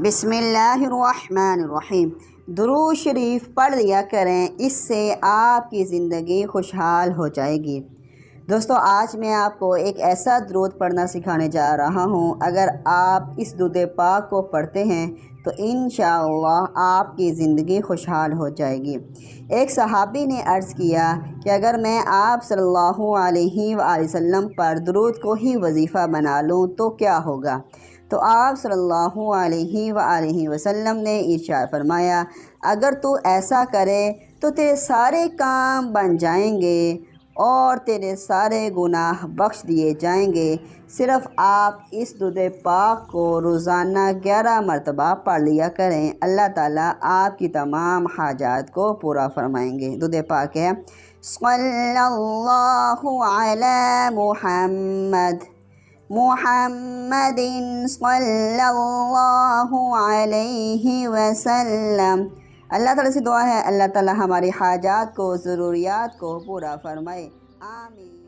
بسم اللہ الرحمن الرحیم۔ درود شریف پڑھ لیا کریں، اس سے آپ کی زندگی خوشحال ہو جائے گی۔ دوستو، آج میں آپ کو ایک ایسا درود پڑھنا سکھانے جا رہا ہوں۔ اگر آپ اس درود پاک کو پڑھتے ہیں تو انشاءاللہ آپ کی زندگی خوشحال ہو جائے گی۔ ایک صحابی نے عرض کیا کہ اگر میں آپ صلی اللہ علیہ وآلہ وسلم پر درود کو ہی وظیفہ بنا لوں تو کیا ہوگا؟ تو آپ صلی اللہ علیہ وآلہ وسلم نے ارشاد فرمایا، اگر تو ایسا کرے تو تیرے سارے کام بن جائیں گے اور تیرے سارے گناہ بخش دیے جائیں گے۔ صرف آپ اس درود پاک کو روزانہ 11 مرتبہ پڑھ لیا کریں، اللہ تعالیٰ آپ کی تمام حاجات کو پورا فرمائیں گے۔ درود پاک ہے، صلی اللہ علی محمد محمد صلی اللہ علیہ وسلم۔ اللہ تعالیٰ سے دعا ہے اللہ تعالیٰ ہماری حاجات کو، ضروریات کو پورا فرمائے، آمین۔